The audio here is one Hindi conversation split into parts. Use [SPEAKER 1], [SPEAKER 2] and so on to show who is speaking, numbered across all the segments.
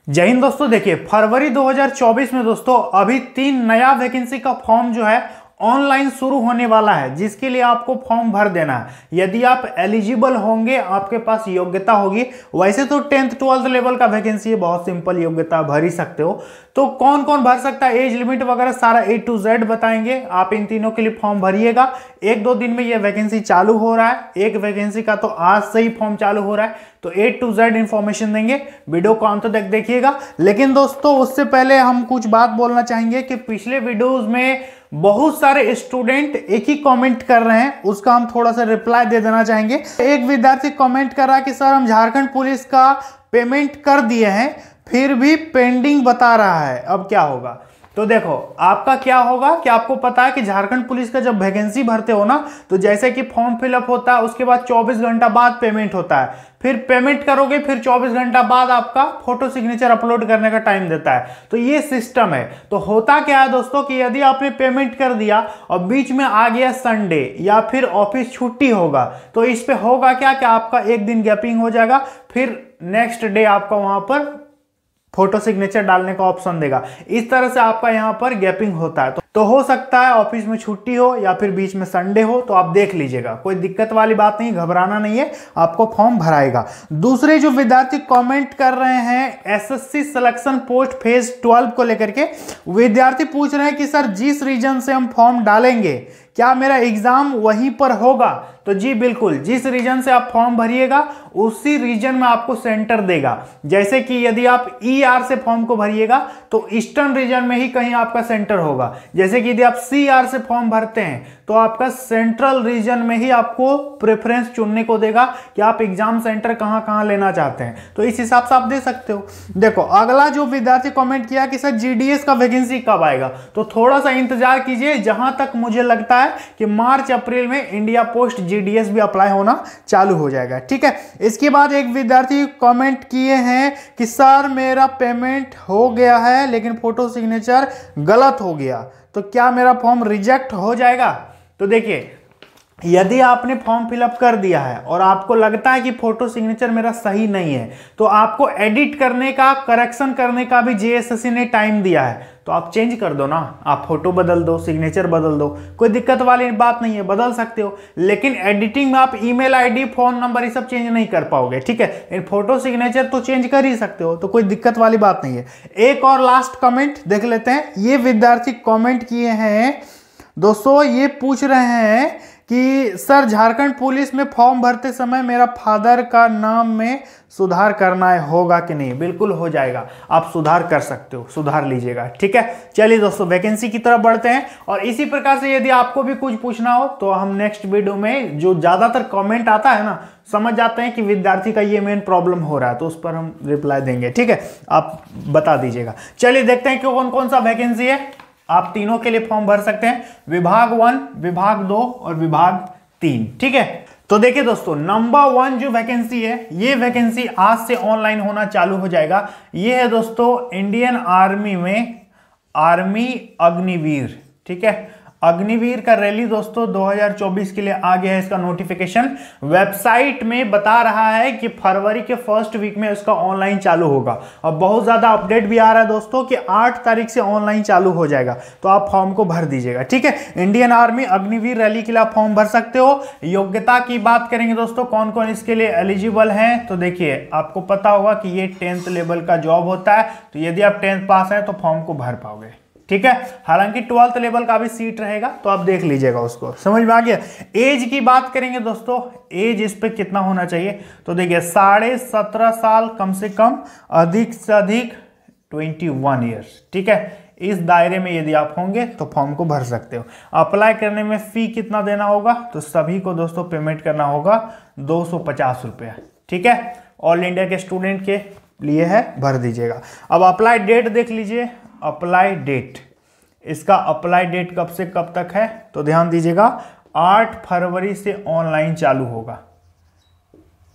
[SPEAKER 1] जय हिंद दोस्तों। देखिए फरवरी 2024 में दोस्तों अभी 3 नया वैकेंसी का फॉर्म जो है ऑनलाइन शुरू होने वाला है, जिसके लिए आपको फॉर्म भर देना है। यदि आप एलिजिबल होंगे, आपके पास योग्यता होगी। वैसे तो 10th 12th लेवल का वैकेंसी है, बहुत सिंपल योग्यता भर ही सकते हो। तो कौन कौन भर सकता है, एज लिमिट वगैरह सारा A to Z बताएंगे। आप इन तीनों के लिए फॉर्म भरिएगा। 1-2 दिन में ये वैकेंसी चालू हो रहा है। एक वैकेंसी का तो आज से ही फॉर्म चालू हो रहा है, तो A to Z इंफॉर्मेशन देंगे। वीडियो को अंत तक देखिएगा। लेकिन दोस्तों उससे पहले हम कुछ बात बोलना चाहेंगे कि पिछले वीडियोज में बहुत सारे स्टूडेंट एक ही कमेंट कर रहे हैं, उसका हम थोड़ा सा रिप्लाई दे देना चाहेंगे। एक विद्यार्थी कमेंट कर रहा है कि सर हम झारखंड पुलिस का पेमेंट कर दिए हैं, फिर भी पेंडिंग बता रहा है, अब क्या होगा। तो देखो आपका क्या होगा कि आपको पता है कि झारखंड पुलिस का जब वैकेंसी भरते हो ना, तो जैसे कि फॉर्म फिलअप होता है, उसके बाद 24 घंटा बाद पेमेंट होता है। फिर पेमेंट करोगे, फिर 24 घंटा बाद आपका फोटो सिग्नेचर अपलोड करने का टाइम देता है। तो ये सिस्टम है। तो होता क्या है दोस्तों कि यदि आपने पेमेंट कर दिया और बीच में आ गया संडे या फिर ऑफिस छुट्टी होगा, तो इस पे होगा क्या कि आपका एक दिन गैपिंग हो जाएगा, फिर नेक्स्ट डे आपका वहां पर फोटो सिग्नेचर डालने का ऑप्शन देगा। इस तरह से आपका यहां पर गैपिंग होता है। तो हो सकता है ऑफिस में छुट्टी हो या फिर बीच में संडे हो, तो आप देख लीजिएगा। कोई दिक्कत वाली बात नहीं, घबराना नहीं है, आपको फॉर्म भराएगा। दूसरे जो विद्यार्थी कमेंट कर रहे हैं एसएससी सिलेक्शन पोस्ट फेज 12 को लेकर के, विद्यार्थी पूछ रहे हैं कि सर जिस रीजन से हम फॉर्म डालेंगे, क्या मेरा एग्जाम वहीं पर होगा। तो जी बिल्कुल, जिस रीजन से आप फॉर्म भरिएगा उसी रीजन में आपको सेंटर देगा। जैसे कि यदि आप ER से फॉर्म को भरिएगा तो ईस्टर्न रीजन में ही कहीं आपका सेंटर होगा। जैसे कि यदि आप CR से फॉर्म भरते हैं तो आपका सेंट्रल रीजन में ही आपको प्रेफरेंस चुनने को देगा कि आप एग्जाम सेंटर कहां कहां लेना चाहते हैं। तो इस हिसाब से आप दे सकते हो। देखो अगला जो विद्यार्थी कमेंट किया कि सर GDS का वैकेंसी कब आएगा, तो थोड़ा सा इंतजार कीजिए। जहां तक मुझे लगता है कि मार्च अप्रैल में इंडिया पोस्ट GDS भी अप्लाई होना चालू हो जाएगा। ठीक है। इसके बाद एक विद्यार्थी कमेंट किए हैं कि सर मेरा पेमेंट हो गया है लेकिन फोटो सिग्नेचर गलत हो गया, तो क्या मेरा फॉर्म रिजेक्ट हो जाएगा। तो देखिए यदि आपने फॉर्म फिलअप कर दिया है और आपको लगता है कि फोटो सिग्नेचर मेरा सही नहीं है, तो आपको एडिट करने का, करेक्शन करने का भी JSSC ने टाइम दिया है। तो आप चेंज कर दो ना, आप फोटो बदल दो, सिग्नेचर बदल दो, कोई दिक्कत वाली बात नहीं है, बदल सकते हो। लेकिन एडिटिंग में आप ईमेल ID, फोन नंबर ये सब चेंज नहीं कर पाओगे। ठीक है। इन फोटो सिग्नेचर तो चेंज कर ही सकते हो, तो कोई दिक्कत वाली बात नहीं है। एक और लास्ट कमेंट देख लेते हैं। ये विद्यार्थी कमेंट किए हैं दोस्तों, ये पूछ रहे हैं कि सर झारखंड पुलिस में फॉर्म भरते समय मेरा फादर का नाम में सुधार करना होगा कि नहीं। बिल्कुल हो जाएगा, आप सुधार कर सकते हो, सुधार लीजिएगा। ठीक है। चलिए दोस्तों वैकेंसी की तरफ बढ़ते हैं। और इसी प्रकार से यदि आपको भी कुछ पूछना हो तो हम नेक्स्ट वीडियो में, जो ज्यादातर कमेंट आता है ना, समझ जाते हैं कि विद्यार्थी का ये मेन प्रॉब्लम हो रहा है, तो उस पर हम रिप्लाई देंगे। ठीक है, आप बता दीजिएगा। चलिए देखते हैं कि कौन कौन सा वैकेंसी है। आप तीनों के लिए फॉर्म भर सकते हैं, विभाग 1, विभाग 2 और विभाग 3। ठीक है। तो देखिए दोस्तों, नंबर 1 जो वैकेंसी है, ये वैकेंसी आज से ऑनलाइन होना चालू हो जाएगा। ये है दोस्तों इंडियन आर्मी में आर्मी अग्निवीर। ठीक है। अग्निवीर का रैली दोस्तों 2024 के लिए आ गया है। इसका नोटिफिकेशन वेबसाइट में बता रहा है कि फरवरी के फर्स्ट वीक में इसका ऑनलाइन चालू होगा। और बहुत ज्यादा अपडेट भी आ रहा है दोस्तों कि 8 तारीख से ऑनलाइन चालू हो जाएगा। तो आप फॉर्म को भर दीजिएगा। ठीक है। इंडियन आर्मी अग्निवीर रैली के लिए आप फॉर्म भर सकते हो। योग्यता की बात करेंगे दोस्तों, कौन कौन इसके लिए एलिजिबल हैं, तो देखिए आपको पता होगा कि ये 10th लेवल का जॉब होता है। तो यदि आप 10th पास हैं तो फॉर्म को भर पाओगे। ठीक है। हालांकि 12th लेवल का भी सीट रहेगा, तो आप देख लीजिएगा, उसको समझ में आ गया। एज की बात करेंगे दोस्तों, एज इस पे कितना होना चाहिए, तो देखिए 17.5 साल कम से कम, अधिक से अधिक 21 ईयर्स। ठीक है। इस दायरे में यदि आप होंगे तो फॉर्म को भर सकते हो। अप्लाई करने में फी कितना देना होगा, तो सभी को दोस्तों पेमेंट करना होगा 250 रुपया। ठीक है। ऑल इंडिया के स्टूडेंट के लिए है, भर दीजिएगा। अब अप्लाई डेट देख लीजिए। अप्लाई डेट, इसका अप्लाई डेट कब से कब तक है, तो ध्यान दीजिएगा 8 फरवरी से ऑनलाइन चालू होगा।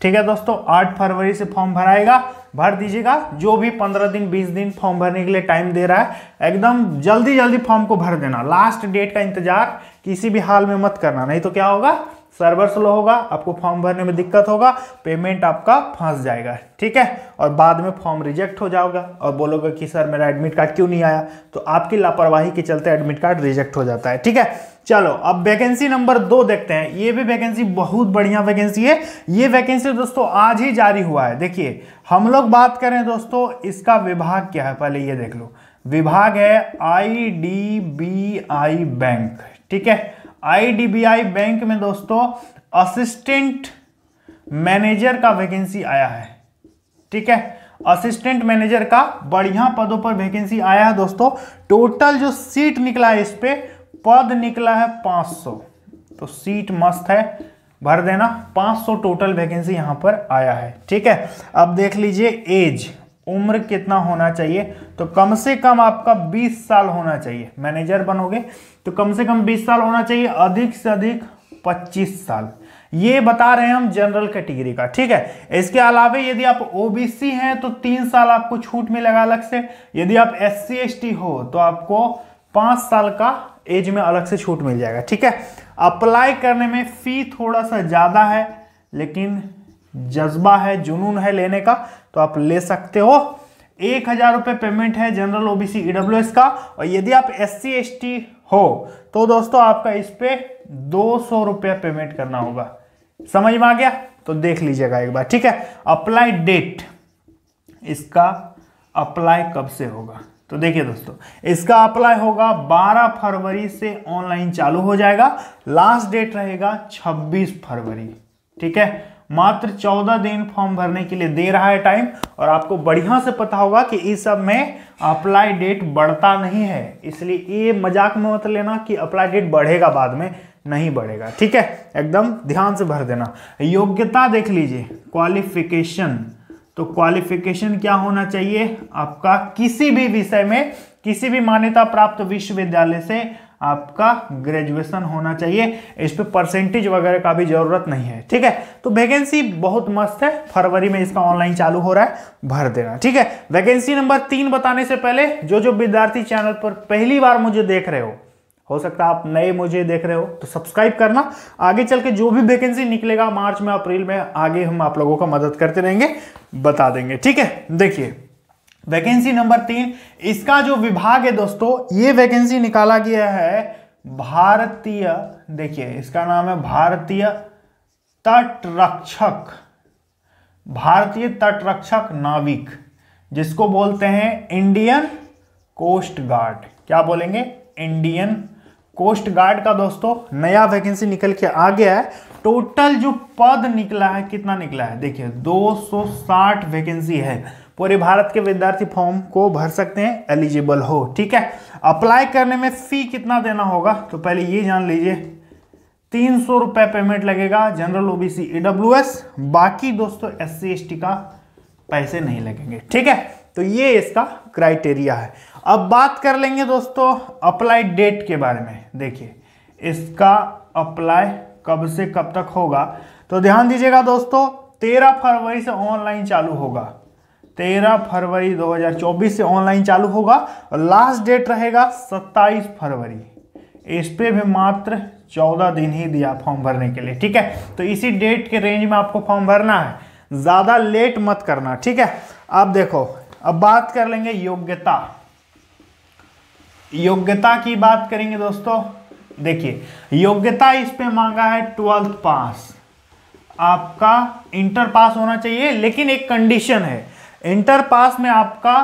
[SPEAKER 1] ठीक है दोस्तों, 8 फरवरी से फॉर्म भराएगा, भर दीजिएगा। जो भी 15 दिन 20 दिन फॉर्म भरने के लिए टाइम दे रहा है, एकदम जल्दी जल्दी फॉर्म को भर देना। लास्ट डेट का इंतजार किसी भी हाल में मत करना, नहीं तो क्या होगा, सर्वर स्लो होगा, आपको फॉर्म भरने में दिक्कत होगा, पेमेंट आपका फंस जाएगा, ठीक है। और बाद में फॉर्म रिजेक्ट हो जाएगा और बोलोगे कि सर मेरा एडमिट कार्ड क्यों नहीं आया, तो आपकी लापरवाही के चलते एडमिट कार्ड रिजेक्ट हो जाता है, ठीक है। चलो अब वैकेंसी नंबर 2 देखते हैं। ये भी वैकेंसी बहुत बढ़िया वैकेंसी है। ये वैकेंसी दोस्तों आज ही जारी हुआ है। देखिए हम लोग बात करें दोस्तों, इसका विभाग क्या है, पहले ये देख लो। विभाग है IDBI बैंक, ठीक है। IDBI बैंक में दोस्तों असिस्टेंट मैनेजर का वैकेंसी आया है, ठीक है। असिस्टेंट मैनेजर का बढ़िया पदों पर वैकेंसी आया है दोस्तों। टोटल जो सीट निकला है, इस पे पद निकला है 500, तो सीट मस्त है, भर देना। 500 टोटल वैकेंसी यहां पर आया है, ठीक है। अब देख लीजिए एज, उम्र कितना होना चाहिए, तो कम से कम आपका 20 साल होना चाहिए। मैनेजर बनोगे तो कम से कम 20 साल होना चाहिए, अधिक से अधिक 25 साल। ये बता रहे हैं हम जनरल कैटेगरी का, ठीक है। इसके अलावा यदि आप ओबीसी हैं तो 3 साल आपको छूट मिलेगा अलग से। यदि आप SC ST हो तो आपको 5 साल का एज में अलग से छूट मिल जाएगा, ठीक है। अप्लाई करने में फी थोड़ा सा ज्यादा है, लेकिन जज्बा है, जुनून है लेने का, तो आप ले सकते हो। 1000 रुपये पेमेंट है जनरल OBC EWS का। और यदि आप SC ST हो तो दोस्तों आपका इस पे 200 रुपया पेमेंट करना होगा। समझ में आ गया, तो देख लीजिएगा एक बार, ठीक है। अप्लाई डेट, इसका अप्लाई कब से होगा, तो देखिए दोस्तों इसका अप्लाई होगा 12 फरवरी से ऑनलाइन चालू हो जाएगा। लास्ट डेट रहेगा 26 फरवरी, ठीक है। मात्र 14 दिन फॉर्म भरने के लिए दे रहा है टाइम। और आपको बढ़िया से पता होगा कि इस सब में अप्लाई डेट बढ़ता नहीं है, इसलिए ये मजाक में मत लेना कि अप्लाई डेट बढ़ेगा, बाद में नहीं बढ़ेगा, ठीक है। एकदम ध्यान से भर देना। योग्यता देख लीजिए, क्वालिफिकेशन, तो क्वालिफिकेशन क्या होना चाहिए आपका, किसी भी विषय में किसी भी मान्यता प्राप्त विश्वविद्यालय से आपका ग्रेजुएशन होना चाहिए। इस पे परसेंटेज वगैरह का भी जरूरत नहीं है, ठीक है। तो वैकेंसी बहुत मस्त है, फरवरी में इसका ऑनलाइन चालू हो रहा है, भर देना, ठीक है। वैकेंसी नंबर 3 बताने से पहले जो विद्यार्थी चैनल पर पहली बार मुझे देख रहे हो सकता है आप नए मुझे देख रहे हो, तो सब्सक्राइब करना। आगे चल के जो भी वैकेंसी निकलेगा मार्च में, अप्रैल में, आगे हम आप लोगों का मदद करते रहेंगे, बता देंगे, ठीक है। देखिए वैकेंसी नंबर 3, इसका जो विभाग है दोस्तों, ये वैकेंसी निकाला गया है भारतीय, देखिए इसका नाम है भारतीय तटरक्षक, भारतीय तटरक्षक नाविक, जिसको बोलते हैं इंडियन कोस्ट गार्ड। क्या बोलेंगे, इंडियन कोस्ट गार्ड का दोस्तों नया वैकेंसी निकल के आ गया है। टोटल जो पद निकला है, कितना निकला है, देखिए 260 वैकेंसी है। पूरे भारत के विद्यार्थी फॉर्म को भर सकते हैं, एलिजिबल हो, ठीक है। अप्लाई करने में फी कितना देना होगा, तो पहले ये जान लीजिए, 300 रुपये पेमेंट लगेगा जनरल OBC EWS, बाकी दोस्तों SC ST का पैसे नहीं लगेंगे, ठीक है। तो ये इसका क्राइटेरिया है। अब बात कर लेंगे दोस्तों अप्लाई डेट के बारे में। देखिए इसका अप्लाई कब से कब तक होगा, तो ध्यान दीजिएगा दोस्तों, 13 फरवरी से ऑनलाइन चालू होगा। 13 फरवरी 2024 से ऑनलाइन चालू होगा और लास्ट डेट रहेगा 27 फरवरी। इस पे भी मात्र 14 दिन ही दिया फॉर्म भरने के लिए, ठीक है। तो इसी डेट के रेंज में आपको फॉर्म भरना है, ज्यादा लेट मत करना, ठीक है। अब देखो, अब बात कर लेंगे योग्यता। योग्यता की बात करेंगे दोस्तों, देखिए योग्यता इस पे मांगा है 12th पास, आपका इंटर पास होना चाहिए, लेकिन एक कंडीशन है, इंटर पास में आपका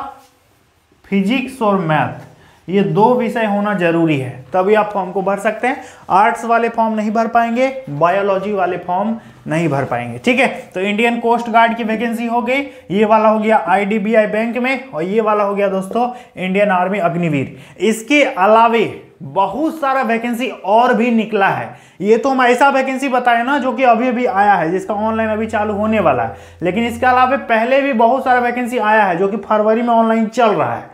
[SPEAKER 1] फिजिक्स और मैथ ये 2 विषय होना जरूरी है, तभी आप फॉर्म को भर सकते हैं। आर्ट्स वाले फॉर्म नहीं भर पाएंगे, बायोलॉजी वाले फॉर्म नहीं भर पाएंगे, ठीक है। तो इंडियन कोस्ट गार्ड की वैकेंसी हो गई, ये वाला हो गया IDBI बैंक में, और ये वाला हो गया दोस्तों इंडियन आर्मी अग्निवीर। इसके अलावे बहुत सारा वैकेंसी और भी निकला है। ये तो हम ऐसा वैकेंसी बताए ना जो कि अभी अभी आया है, जिसका ऑनलाइन अभी चालू होने वाला है, लेकिन इसके अलावा पहले भी बहुत सारा वैकेंसी आया है जो कि फरवरी में ऑनलाइन चल रहा है,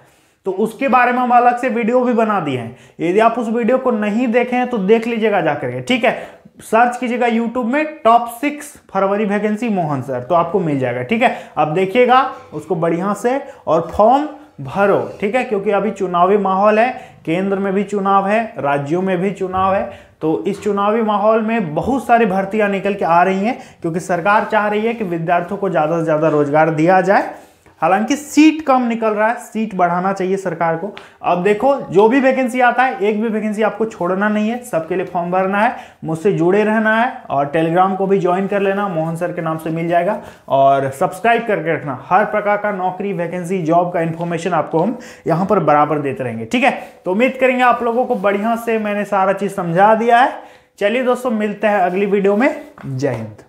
[SPEAKER 1] तो उसके बारे में हम अलग से वीडियो भी बना दिए हैं। यदि आप उस वीडियो को नहीं देखे हैं तो देख लीजिएगा जाकर के, ठीक है। सर्च कीजिएगा यूट्यूब में टॉप 6 फरवरी वैकेंसी मोहन सर, तो आपको मिल जाएगा, ठीक है। अब देखिएगा उसको बढ़िया से, और फॉर्म भरो, ठीक है, क्योंकि अभी चुनावी माहौल है, केंद्र में भी चुनाव है, राज्यों में भी चुनाव है। तो इस चुनावी माहौल में बहुत सारी भर्तियां निकल के आ रही हैं, क्योंकि सरकार चाह रही है कि विद्यार्थियों को ज़्यादा से ज़्यादा रोजगार दिया जाए। हालांकि सीट कम निकल रहा है, सीट बढ़ाना चाहिए सरकार को। अब देखो, जो भी वैकेंसी आता है, एक भी वैकेंसी आपको छोड़ना नहीं है, सबके लिए फॉर्म भरना है, मुझसे जुड़े रहना है और टेलीग्राम को भी ज्वाइन कर लेना, मोहन सर के नाम से मिल जाएगा। और सब्सक्राइब करके रखना, हर प्रकार का नौकरी, वैकेंसी, जॉब का इंफॉर्मेशन आपको हम यहाँ पर बराबर देते रहेंगे, ठीक है। तो उम्मीद करेंगे आप लोगों को बढ़िया से मैंने सारा चीज समझा दिया है। चलिए दोस्तों, मिलते हैं अगली वीडियो में। जय हिंद।